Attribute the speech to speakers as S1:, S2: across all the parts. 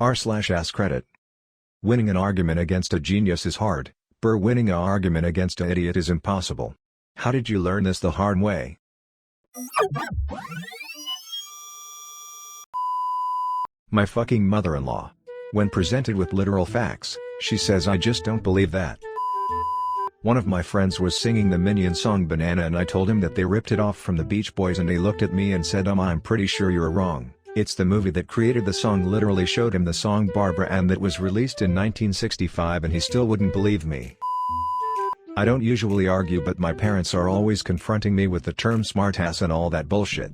S1: r/AskREDDIT. Winning an argument against a genius is hard, but winning an argument against an idiot is impossible. How did you learn this the hard way? My fucking mother-in-law. When presented with literal facts, she says I just don't believe that. One of my friends was singing the Minion song Banana and I told him that they ripped it off from the Beach Boys and he looked at me and said I'm pretty sure you're wrong. It's the movie that created the song literally showed him the song Barbara Ann that was released in 1965 and he still wouldn't believe me. I don't usually argue but my parents are always confronting me with the term smartass and all that bullshit.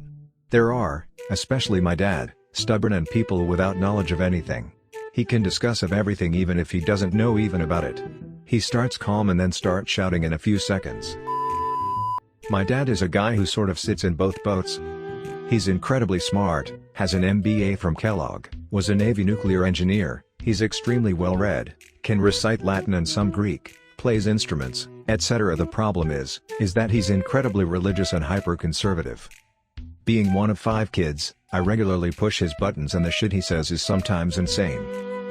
S1: There are, especially my dad, stubborn and people without knowledge of anything. He can discuss of everything even if he doesn't know even about it. He starts calm and then starts shouting in a few seconds. My dad is a guy who sort of sits in both boats. He's incredibly smart, has an MBA from Kellogg, was a Navy nuclear engineer, he's extremely well-read, can recite Latin and some Greek, plays instruments, etc. The problem is that he's incredibly religious and hyper-conservative. Being one of 5 kids, I regularly push his buttons and the shit he says is sometimes insane.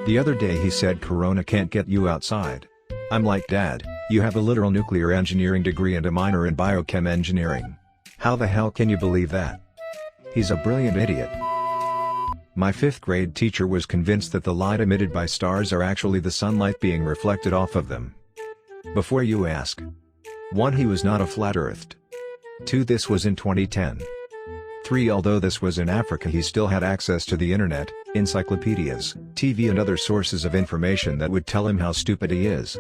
S1: The other day he said Corona can't get you outside. I'm like, Dad, you have a literal nuclear engineering degree and a minor in biochem engineering. How the hell can you believe that? He's a brilliant idiot. My 5th grade teacher was convinced that the light emitted by stars are actually the sunlight being reflected off of them. Before you ask. 1. He was not a flat-earthed. 2. This was in 2010. 3. Although this was in Africa he still had access to the internet, encyclopedias, TV and other sources of information that would tell him how stupid he is.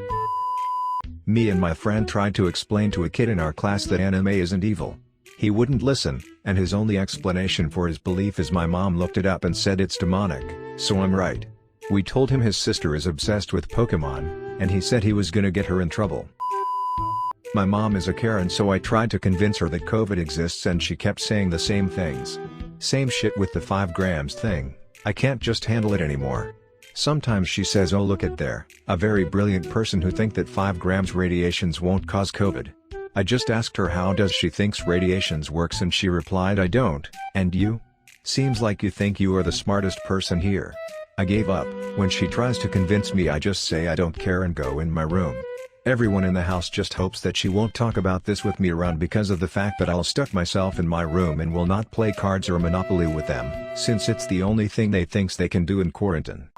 S1: Me and my friend tried to explain to a kid in our class that anime isn't evil. He wouldn't listen, and his only explanation for his belief is my mom looked it up and said it's demonic, so I'm right. We told him his sister is obsessed with Pokemon, and he said he was gonna get her in trouble. My mom is a Karen so I tried to convince her that COVID exists and she kept saying the same things. Same shit with the 5 grams thing, I can't just handle it anymore. Sometimes she says oh look at there, a very brilliant person who think that 5 grams radiations won't cause COVID. I just asked her how does she thinks radiations works and she replied I don't, and you? Seems like you think you are the smartest person here. I gave up. When she tries to convince me I just say I don't care and go in my room. Everyone in the house just hopes that she won't talk about this with me around because of the fact that I'll stuck myself in my room and will not play cards or Monopoly with them, since it's the only thing they thinks they can do in quarantine.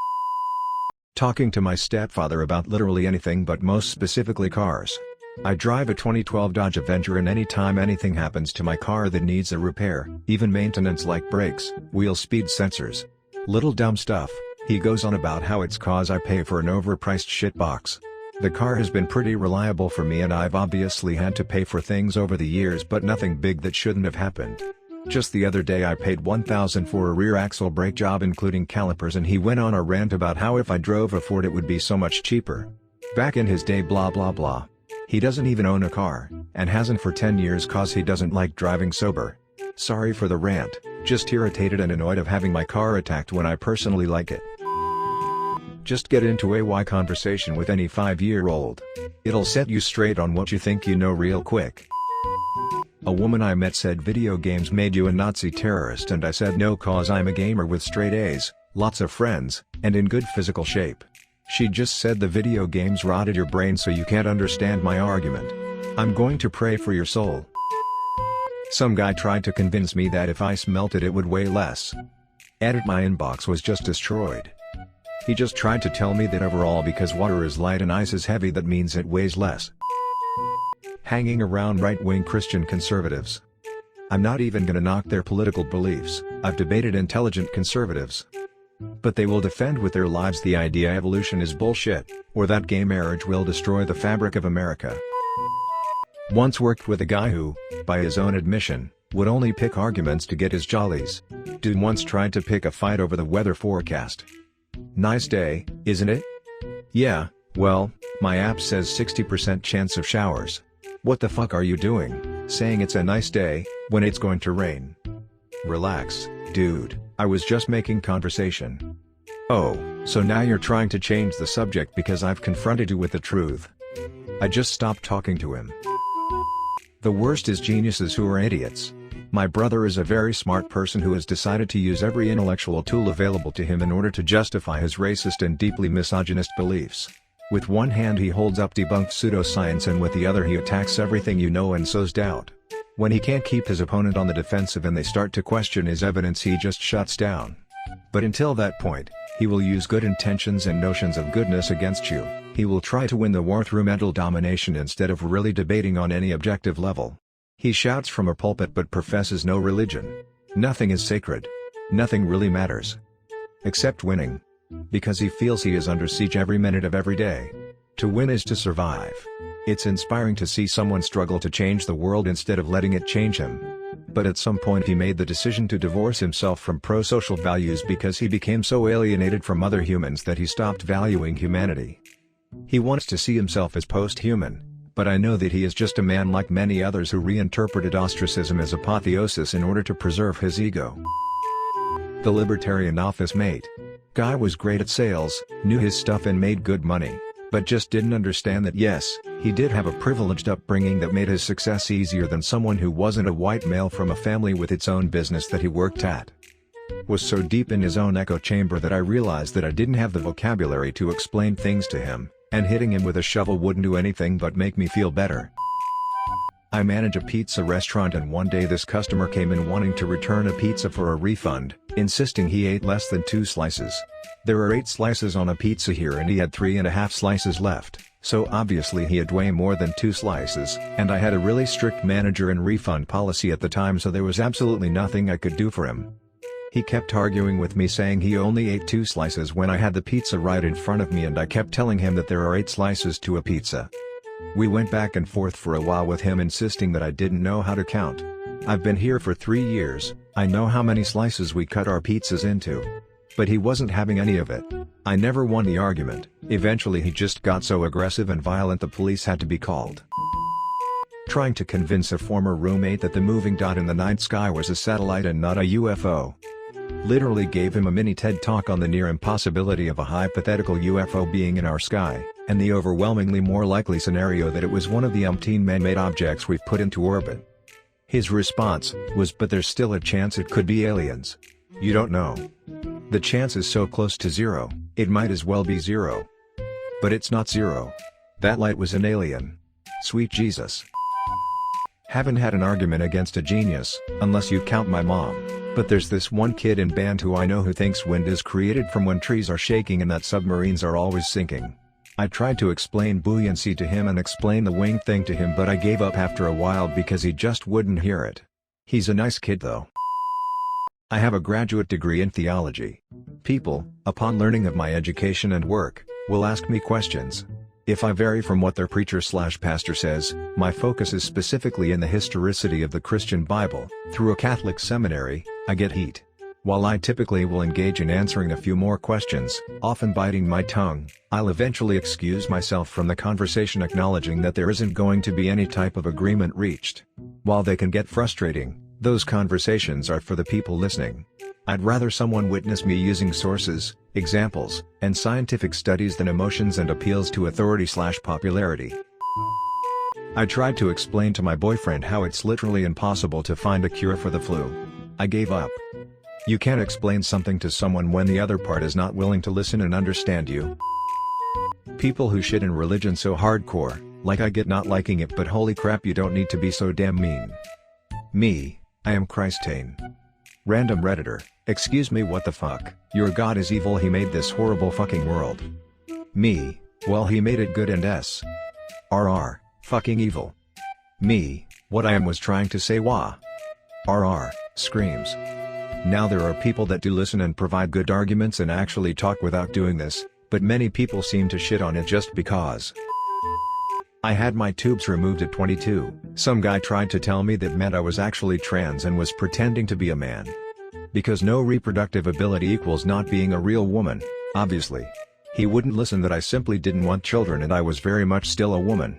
S1: Talking to my stepfather about literally anything but most specifically cars. I drive a 2012 Dodge Avenger and anytime anything happens to my car that needs a repair, even maintenance like brakes, wheel speed sensors, little dumb stuff, he goes on about how it's cause I pay for an overpriced shitbox. The car has been pretty reliable for me and I've obviously had to pay for things over the years but nothing big that shouldn't have happened. Just the other day I paid $1,000 for a rear axle brake job including calipers and he went on a rant about how if I drove a Ford it would be so much cheaper. Back in his day blah blah blah. He doesn't even own a car, and hasn't for 10 years cause he doesn't like driving sober. Sorry for the rant, just irritated and annoyed of having my car attacked when I personally like it. Just get into a conversation with any 5-year-old. It'll set you straight on what you think you know real quick. A woman I met said video games made you a Nazi terrorist and I said no cause I'm a gamer with straight A's, lots of friends, and in good physical shape. She just said the video games rotted your brain so you can't understand my argument. I'm going to pray for your soul. Some guy tried to convince me that if ice melted it would weigh less. Edit my inbox was just destroyed. He just tried to tell me that overall because water is light and ice is heavy that means it weighs less. Hanging around right-wing Christian conservatives. I'm not even gonna knock their political beliefs, I've debated intelligent conservatives. But they will defend with their lives the idea evolution is bullshit, or that gay marriage will destroy the fabric of America. Once worked with a guy who, by his own admission, would only pick arguments to get his jollies. Dude once tried to pick a fight over the weather forecast. Nice day, isn't it? Yeah, well, my app says 60% chance of showers. What the fuck are you doing, saying it's a nice day, when it's going to rain? Relax, dude. I was just making conversation. Oh, so now you're trying to change the subject because I've confronted you with the truth. I just stopped talking to him. The worst is geniuses who are idiots. My brother is a very smart person who has decided to use every intellectual tool available to him in order to justify his racist and deeply misogynist beliefs. With one hand he holds up debunked pseudoscience and with the other he attacks everything you know and sows doubt. When he can't keep his opponent on the defensive and they start to question his evidence, he just shuts down. But until that point, he will use good intentions and notions of goodness against you. He will try to win the war through mental domination instead of really debating on any objective level. He shouts from a pulpit but professes no religion. Nothing is sacred. Nothing really matters. Except winning. Because he feels he is under siege every minute of every day. To win is to survive. It's inspiring to see someone struggle to change the world instead of letting it change him. But at some point he made the decision to divorce himself from pro-social values because he became so alienated from other humans that he stopped valuing humanity. He wants to see himself as post-human. But I know that he is just a man like many others who reinterpreted ostracism as apotheosis in order to preserve his ego. The libertarian office mate. Guy was great at sales, knew his stuff and made good money, but just didn't understand that yes, he did have a privileged upbringing that made his success easier than someone who wasn't a white male from a family with its own business that he worked at. Was so deep in his own echo chamber that I realized that I didn't have the vocabulary to explain things to him. And hitting him with a shovel wouldn't do anything but make me feel better. I manage a pizza restaurant and one day this customer came in wanting to return a pizza for a refund, insisting he ate less than 2 slices. There are 8 slices on a pizza here and he had 3.5 slices left, so obviously he had way more than 2 slices, and I had a really strict manager and refund policy at the time, so there was absolutely nothing I could do for him. He kept arguing with me saying he only ate 2 slices when I had the pizza right in front of me and I kept telling him that there are 8 slices to a pizza. We went back and forth for a while with him insisting that I didn't know how to count. I've been here for 3 years, I know how many slices we cut our pizzas into. But he wasn't having any of it. I never won the argument. Eventually he just got so aggressive and violent the police had to be called. Trying to convince a former roommate that the moving dot in the night sky was a satellite and not a UFO. Literally gave him a mini TED talk on the near impossibility of a hypothetical UFO being in our sky, and the overwhelmingly more likely scenario that it was one of the umpteen man-made objects we've put into orbit. His response was, "But there's still a chance it could be aliens. You don't know. The chance is so close to 0, it might as well be 0. But it's not 0. That light was an alien. Sweet Jesus." Haven't had an argument against a genius, unless you count my mom. But there's this one kid in band who I know who thinks wind is created from when trees are shaking and that submarines are always sinking. I tried to explain buoyancy to him and explain the wing thing to him, but I gave up after a while because he just wouldn't hear it. He's a nice kid though. I have a graduate degree in theology. People, upon learning of my education and work, will ask me questions. If I vary from what their preacher/pastor says, my focus is specifically in the historicity of the Christian Bible. Through a Catholic seminary, I get heat. While I typically will engage in answering a few more questions, often biting my tongue, I'll eventually excuse myself from the conversation, acknowledging that there isn't going to be any type of agreement reached. While they can get frustrating, those conversations are for the people listening. I'd rather someone witness me using sources, examples, and scientific studies than emotions and appeals to authority/popularity. I tried to explain to my boyfriend how it's literally impossible to find a cure for the flu. I gave up. You can't explain something to someone when the other part is not willing to listen and understand you. People who shit in religion so hardcore, like I get not liking it, but holy crap, you don't need to be so damn mean. Me, I am Christane. Random Redditor, excuse me, what the fuck, your God is evil, he made this horrible fucking world. Me, well he made it good and RR, fucking evil. Me, what I am was trying to say wah. RR, screams. Now there are people that do listen and provide good arguments and actually talk without doing this, but many people seem to shit on it just because. I had my tubes removed at 22, some guy tried to tell me that meant I was actually trans and was pretending to be a man. Because no reproductive ability equals not being a real woman, obviously. He wouldn't listen that I simply didn't want children and I was very much still a woman.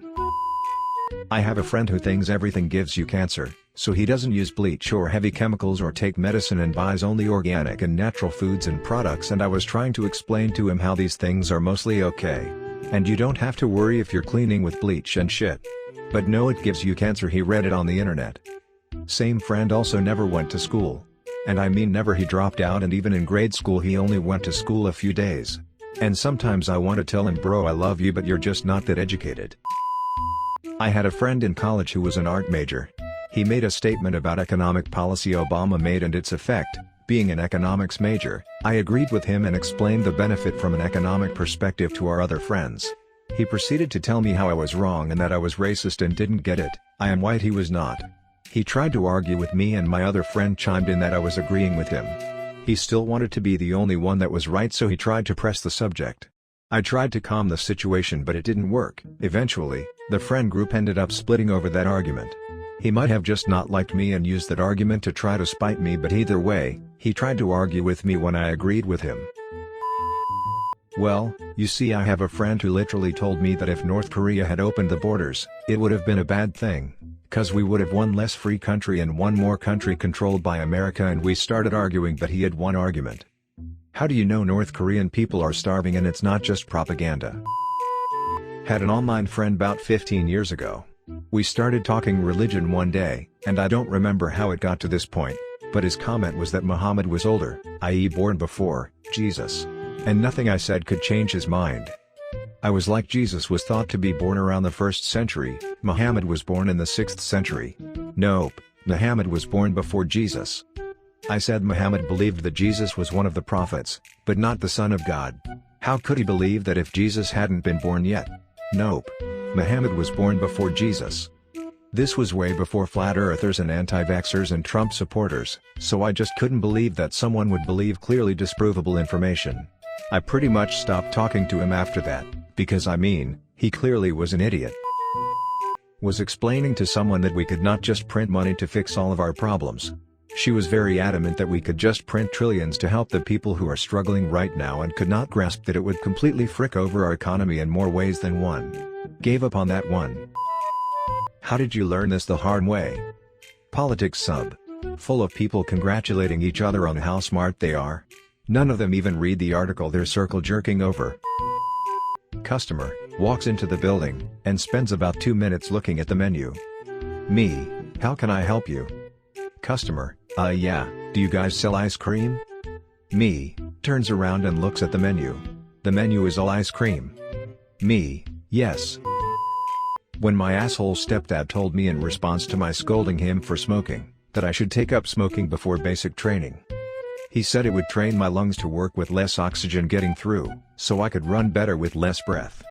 S1: I have a friend who thinks everything gives you cancer, so he doesn't use bleach or heavy chemicals or take medicine and buys only organic and natural foods and products, and I was trying to explain to him how these things are mostly okay. And you don't have to worry if you're cleaning with bleach and shit. But no, it gives you cancer, he read it on the internet. Same friend also never went to school. And I mean never, he dropped out, and even in grade school he only went to school a few days. And sometimes I want to tell him, bro, I love you, but you're just not that educated. I had a friend in college who was an art major. He made a statement about economic policy Obama made and its effect. Being an economics major, I agreed with him and explained the benefit from an economic perspective to our other friends. He proceeded to tell me how I was wrong and that I was racist and didn't get it. I am white, he was not. He tried to argue with me, and my other friend chimed in that I was agreeing with him. He still wanted to be the only one that was right, so he tried to press the subject. I tried to calm the situation, but it didn't work. Eventually, the friend group ended up splitting over that argument. He might have just not liked me and used that argument to try to spite me, but either way, he tried to argue with me when I agreed with him. Well, you see, I have a friend who literally told me that if North Korea had opened the borders, it would have been a bad thing, 'cause we would have one less free country and one more country controlled by America, and we started arguing, but he had one argument. How do you know North Korean people are starving and it's not just propaganda? Had an online friend about 15 years ago. We started talking religion one day, and I don't remember how it got to this point, but his comment was that Muhammad was older, i.e. born before Jesus. And nothing I said could change his mind. I was like, Jesus was thought to be born around the 1st century, Muhammad was born in the 6th century. Nope, Muhammad was born before Jesus. I said Muhammad believed that Jesus was one of the prophets, but not the Son of God. How could he believe that if Jesus hadn't been born yet? Nope. Muhammad was born before Jesus. This was way before flat earthers and anti-vaxxers and Trump supporters, so I just couldn't believe that someone would believe clearly disprovable information. I pretty much stopped talking to him after that, because I mean, he clearly was an idiot. Was explaining to someone that we could not just print money to fix all of our problems. She was very adamant that we could just print trillions to help the people who are struggling right now, and could not grasp that it would completely frick over our economy in more ways than one. Gave up on that one. How did you learn this the hard way? Politics sub. Full of people congratulating each other on how smart they are. None of them even read the article they're circle jerking over. Customer walks into the building and spends about 2 minutes looking at the menu. Me, how can I help you? Customer, yeah, do you guys sell ice cream? Me, turns around and looks at the menu. The menu is all ice cream. Me, yes. When my asshole stepdad told me in response to my scolding him for smoking, that I should take up smoking before basic training. He said it would train my lungs to work with less oxygen getting through, so I could run better with less breath.